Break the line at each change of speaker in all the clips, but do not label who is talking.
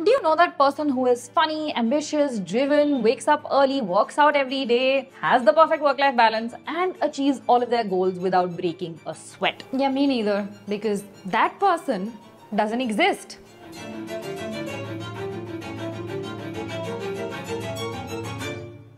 Do you know that person who is funny, ambitious, driven, wakes up early, works out every day, has the perfect work-life balance, and achieves all of their goals without breaking a sweat? Yeah, me neither, because that person doesn't exist.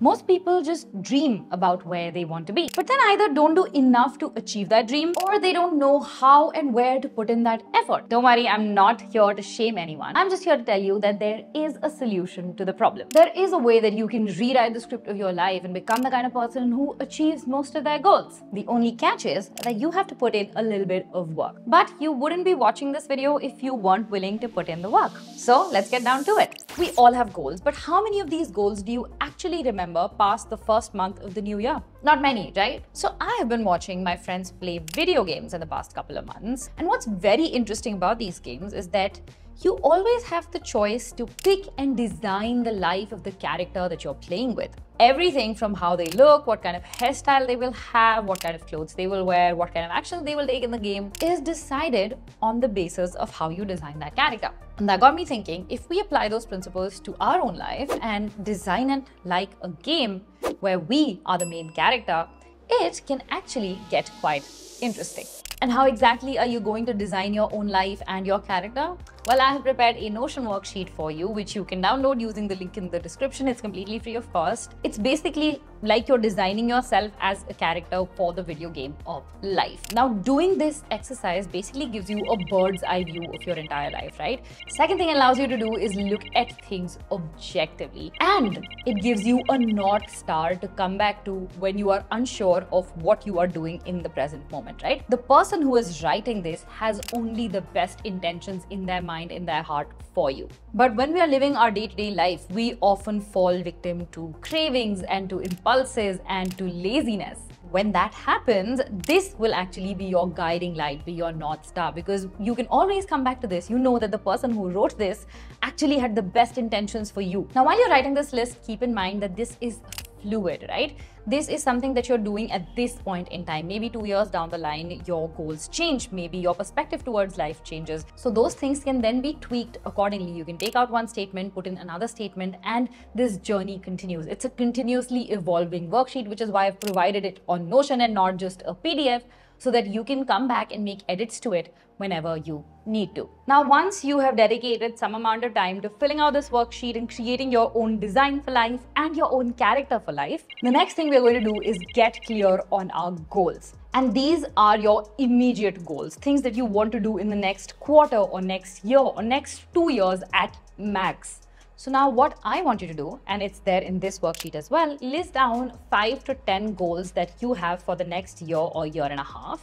Most people just dream about where they want to be, but then either don't do enough to achieve that dream, or they don't know how and where to put in that effort. Don't worry, I'm not here to shame anyone. I'm just here to tell you that there is a solution to the problem. There is a way that you can rewrite the script of your life and become the kind of person who achieves most of their goals. The only catch is that you have to put in a little bit of work. But you wouldn't be watching this video if you weren't willing to put in the work. So let's get down to it. We all have goals, but how many of these goals do you actually remember past the first month of the new year? Not many, right? So I have been watching my friends play video games in the past couple of months. And what's very interesting about these games is that you always have the choice to pick and design the life of the character that you're playing with. Everything from how they look, what kind of hairstyle they will have, what kind of clothes they will wear, what kind of actions they will take in the game is decided on the basis of how you design that character. And that got me thinking, if we apply those principles to our own life and design it like a game where we are the main character, it can actually get quite interesting. And how exactly are you going to design your own life and your character? Well, I have prepared a Notion worksheet for you, which you can download using the link in the description. It's completely free of cost. It's basically like you're designing yourself as a character for the video game of life. Now, doing this exercise basically gives you a bird's eye view of your entire life, right? Second thing it allows you to do is look at things objectively. And it gives you a North Star to come back to when you are unsure of what you are doing in the present moment, right? The person who is writing this has only the best intentions in their mind, in their heart for you. But when we are living our day-to-day life, we often fall victim to cravings and to impulses and to laziness. When that happens, this will actually be your guiding light, be your North Star, because you can always come back to this. You know that the person who wrote this actually had the best intentions for you. Now, while you're writing this list, keep in mind that this is fluid, right? This is something that you're doing at this point in time. Maybe 2 years down the line, your goals change. Maybe your perspective towards life changes. So those things can then be tweaked accordingly. You can take out one statement, put in another statement, and this journey continues. It's a continuously evolving worksheet, which is why I've provided it on Notion and not just a PDF, so that you can come back and make edits to it whenever you need to. Now, once you have dedicated some amount of time to filling out this worksheet and creating your own design for life and your own character for life, the next thing we're going to do is get clear on our goals. And these are your immediate goals, things that you want to do in the next quarter or next year or next 2 years at max. So now what I want you to do, and it's there in this worksheet as well, list down 5 to 10 goals that you have for the next year or year and a half.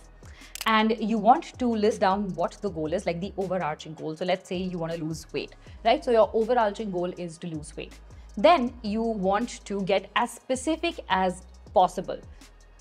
And you want to list down what the goal is, like the overarching goal. So let's say you want to lose weight, right? So your overarching goal is to lose weight. Then you want to get as specific as possible,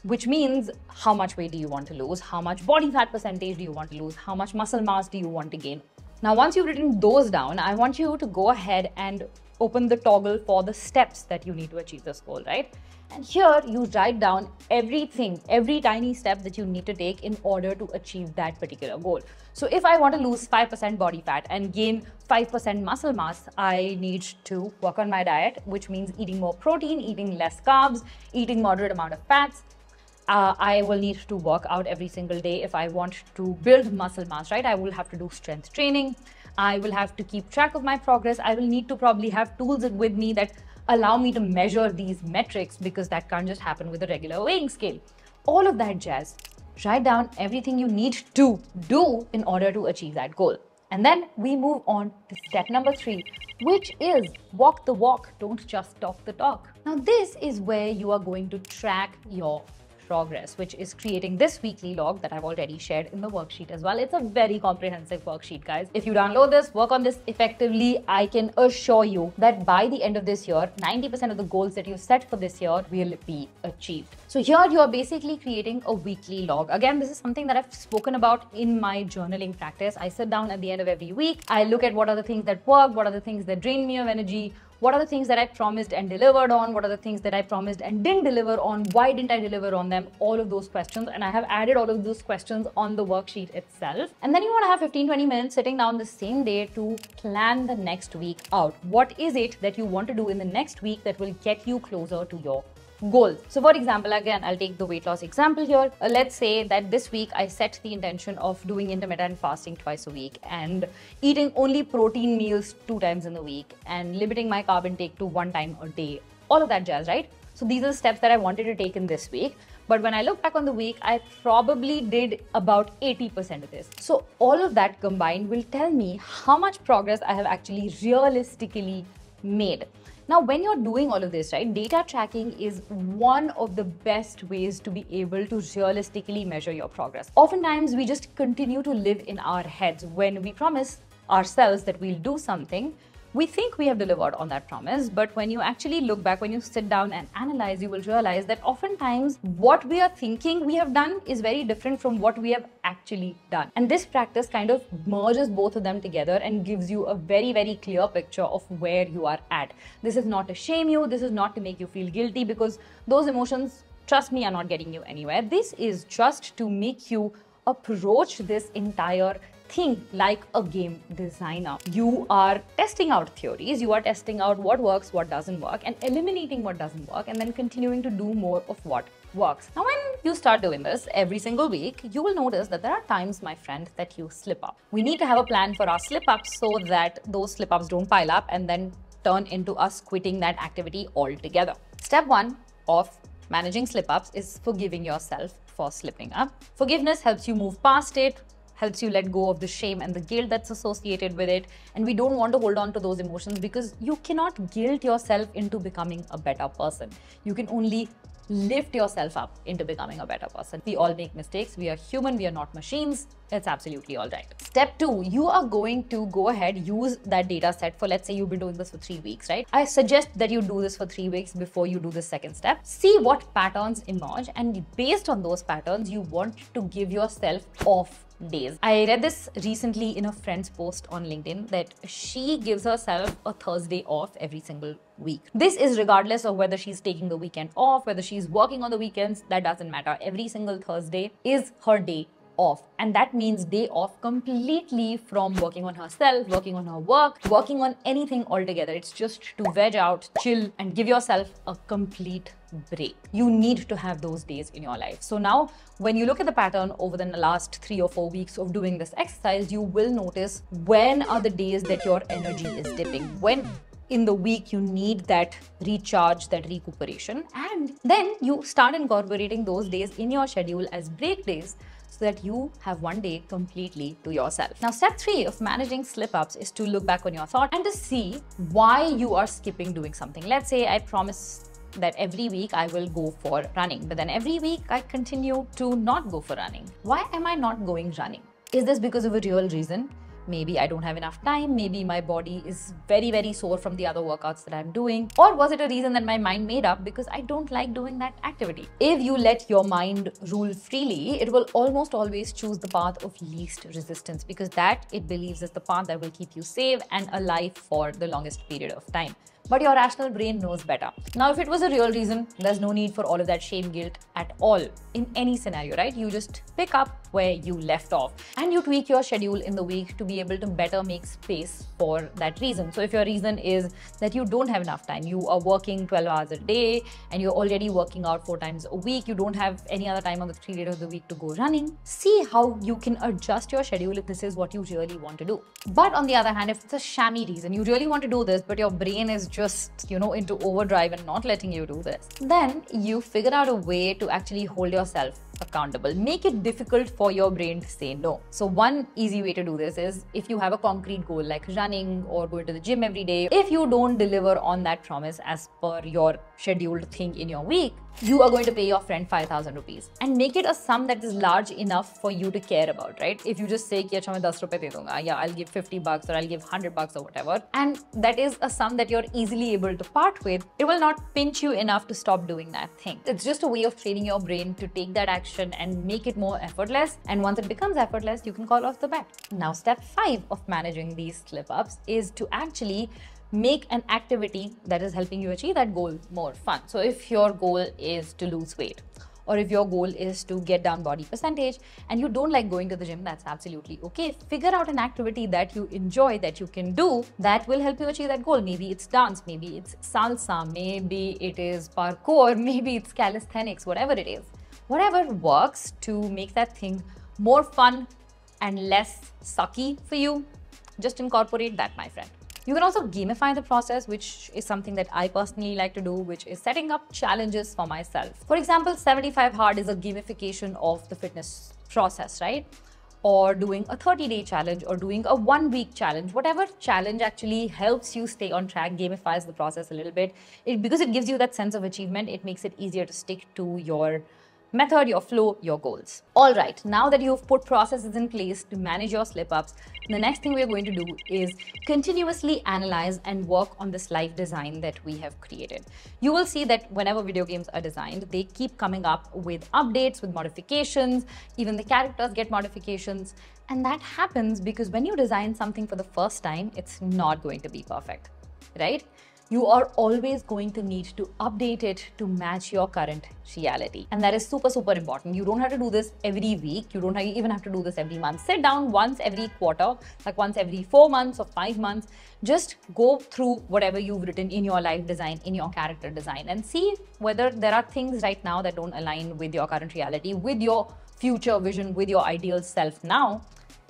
which means how much weight do you want to lose? How much body fat percentage do you want to lose? How much muscle mass do you want to gain? Now, once you've written those down, I want you to go ahead and open the toggle for the steps that you need to achieve this goal, right? And here you write down everything, every tiny step that you need to take in order to achieve that particular goal. So if I want to lose 5% body fat and gain 5% muscle mass, I need to work on my diet, which means eating more protein, eating less carbs, eating moderate amount of fats. I will need to work out every single day if I want to build muscle mass, right? I will have to do strength training. I will have to keep track of my progress. I will need to probably have tools with me that allow me to measure these metrics, because that can't just happen with a regular weighing scale. All of that jazz. Write down everything you need to do in order to achieve that goal. And then we move on to step number 3, which is walk the walk, don't just talk the talk. Now, this is where you are going to track your progress, which is creating this weekly log that I've already shared in the worksheet as well. It's a very comprehensive worksheet, guys. If you download this, work on this effectively, I can assure you that by the end of this year, 90% of the goals that you set for this year will be achieved. So here you are basically creating a weekly log. Again, this is something that I've spoken about in my journaling practice. I sit down at the end of every week. I look at what are the things that work, what are the things that drain me of energy, What are the things that I promised and delivered on? What are the things that I promised and didn't deliver on? Why didn't I deliver on them? All of those questions. And I have added all of those questions on the worksheet itself. And then you want to have 15-20 minutes sitting down the same day to plan the next week out. What is it that you want to do in the next week that will get you closer to your goals? So for example, again, I'll take the weight loss example here. Let's say that this week I set the intention of doing intermittent fasting twice a week and eating only protein meals 2 times in the week and limiting my carb intake to 1 time a day. All of that jazz, right? So these are the steps that I wanted to take in this week. But when I look back on the week, I probably did about 80% of this. So all of that combined will tell me how much progress I have actually realistically made. Now, when you're doing all of this, right, data tracking is one of the best ways to be able to realistically measure your progress. Oftentimes, we just continue to live in our heads. When we promise ourselves that we'll do something, we think we have delivered on that promise, but when you actually look back, when you sit down and analyze, you will realize that oftentimes what we are thinking we have done is very different from what we have actually done. And this practice kind of merges both of them together and gives you a very, very clear picture of where you are at. This is not to shame you. This is not to make you feel guilty, because those emotions, trust me, are not getting you anywhere. This is just to make you approach this entire thing like a game designer. You are testing out theories, you are testing out what works, what doesn't work, and eliminating what doesn't work, and then continuing to do more of what works. Now, when you start doing this every single week, you will notice that there are times, my friend, that you slip up. We need to have a plan for our slip ups so that those slip ups don't pile up and then turn into us quitting that activity altogether. Step 1 of managing slip ups is forgiving yourself for slipping up. Forgiveness helps you move past it, helps you let go of the shame and the guilt that's associated with it. And we don't want to hold on to those emotions, because you cannot guilt yourself into becoming a better person. You can only lift yourself up into becoming a better person. We all make mistakes. We are human. We are not machines. It's absolutely all right. Step 2, you are going to go ahead, use that data set for, let's say you've been doing this for 3 weeks, right? I suggest that you do this for 3 weeks before you do the second step. See what patterns emerge, and based on those patterns, you want to give yourself off days. I read this recently in a friend's post on LinkedIn that she gives herself a Thursday off every single week. This is regardless of whether she's taking the weekend off, whether she's working on the weekends, that doesn't matter. Every single Thursday is her day off. And that means day off completely from working on herself, working on her work, working on anything altogether. It's just to veg out, chill, and give yourself a complete break. You need to have those days in your life. So now, when you look at the pattern over the last 3 or 4 weeks of doing this exercise, you will notice when are the days that your energy is dipping, when in the week you need that recharge, that recuperation, and then you start incorporating those days in your schedule as break days, so that you have one day completely to yourself. Now, step 3 of managing slip-ups is to look back on your thought and to see why you are skipping doing something. Let's say I promise that every week I will go for running, but then every week I continue to not go for running. Why am I not going running? Is this because of a real reason? Maybe I don't have enough time. Maybe my body is very, very sore from the other workouts that I'm doing. Or was it a reason that my mind made up because I don't like doing that activity? If you let your mind rule freely, it will almost always choose the path of least resistance, because that it believes is the path that will keep you safe and alive for the longest period of time. But your rational brain knows better. Now, if it was a real reason, there's no need for all of that shame, guilt at all in any scenario, right? You just pick up where you left off and you tweak your schedule in the week to be able to better make space for that reason. So if your reason is that you don't have enough time, you are working 12 hours a day and you're already working out 4 times a week, you don't have any other time on the 3 days of the week to go running, see how you can adjust your schedule if this is what you really want to do. But on the other hand, if it's a shammy reason, you really want to do this, but your brain is just, into overdrive and not letting you do this, then you figure out a way to actually hold yourself accountable. Make it difficult for your brain to say no. So one easy way to do this is, if you have a concrete goal like running or going to the gym every day, if you don't deliver on that promise as per your scheduled thing in your week, you are going to pay your friend 5,000 rupees and make it a sum that is large enough for you to care about, right? If you just say, ki, acha, main 10 rupees de dunga, yeah, I'll give 50 bucks or I'll give 100 bucks or whatever, and that is a sum that you're easily able to part with, it will not pinch you enough to stop doing that thing. It's just a way of training your brain to take that action and make it more effortless. And once it becomes effortless, you can call off the bet. Now, step 5 of managing these slip-ups is to actually make an activity that is helping you achieve that goal more fun. So if your goal is to lose weight, or if your goal is to get down body percentage and you don't like going to the gym, that's absolutely okay. Figure out an activity that you enjoy, that you can do, that will help you achieve that goal. Maybe it's dance, maybe it's salsa, maybe it is parkour, maybe it's calisthenics, whatever it is. Whatever works to make that thing more fun and less sucky for you, just incorporate that, my friend. You can also gamify the process, which is something that I personally like to do, which is setting up challenges for myself. For example, 75 hard is a gamification of the fitness process, right? Or doing a 30-day challenge or doing a 1-week challenge. Whatever challenge actually helps you stay on track, gamifies the process a little bit. Because it gives you that sense of achievement, it makes it easier to stick to your method, your flow, your goals. All right, now that you've put processes in place to manage your slip-ups, the next thing we're going to do is continuously analyze and work on this life design that we have created. You will see that whenever video games are designed, they keep coming up with updates, with modifications, even the characters get modifications. And that happens because when you design something for the first time, it's not going to be perfect, right? You are always going to need to update it to match your current reality. And that is super, super important. You don't have to do this every week. You don't even have to do this every month. Sit down once every quarter, like once every 4 months or 5 months. Just go through whatever you've written in your life design, in your character design, and see whether there are things right now that don't align with your current reality, with your future vision, with your ideal self now.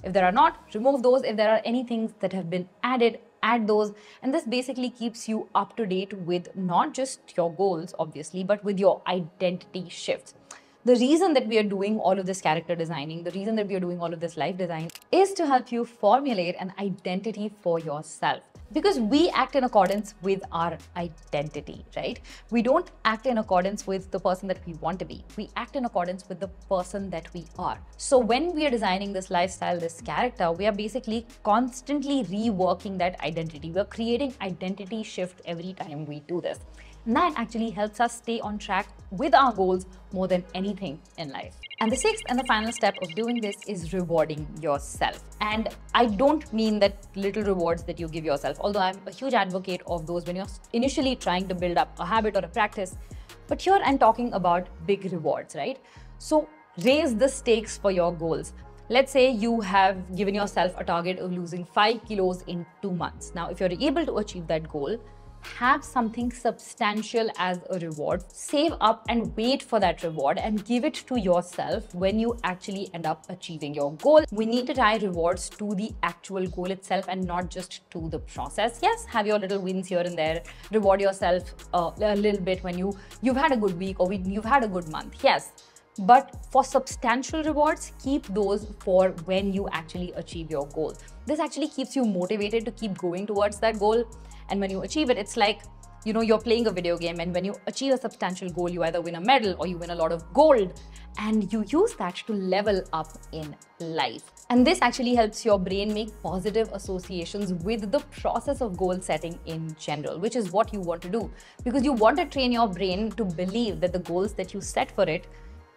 If there are not, remove those. If there are any things that have been added, add those. And this basically keeps you up to date with not just your goals, obviously, but with your identity shifts. The reason that we are doing all of this character designing, the reason that we are doing all of this life design is to help you formulate an identity for yourself. Because we act in accordance with our identity, right? We don't act in accordance with the person that we want to be. We act in accordance with the person that we are. So when we are designing this lifestyle, this character, we are basically constantly reworking that identity. We're creating identity shift every time we do this. And that actually helps us stay on track with our goals more than anything in life. And the sixth and the final step of doing this is rewarding yourself. And I don't mean that little rewards that you give yourself, although I'm a huge advocate of those when you're initially trying to build up a habit or a practice. But here I'm talking about big rewards, right? So raise the stakes for your goals. Let's say you have given yourself a target of losing 5 kilos in 2 months. Now, if you're able to achieve that goal, have something substantial as a reward. Save up and wait for that reward and give it to yourself when you actually end up achieving your goal. We need to tie rewards to the actual goal itself and not just to the process. Yes, have your little wins here and there. Reward yourself a little bit when you've had a good week or you've had a good month. Yes. But for substantial rewards, keep those for when you actually achieve your goal. This actually keeps you motivated to keep going towards that goal. And when you achieve it, it's like, you know, you're playing a video game, and when you achieve a substantial goal, you either win a medal or you win a lot of gold, and you use that to level up in life. And this actually helps your brain make positive associations with the process of goal setting in general, which is what you want to do, because you want to train your brain to believe that the goals that you set for it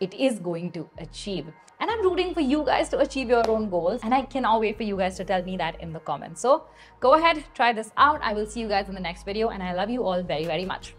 is going to achieve. And I'm rooting for you guys to achieve your own goals, and I cannot wait for you guys to tell me that in the comments. So go ahead, try this out. I will see you guys in the next video, and I love you all very, very much.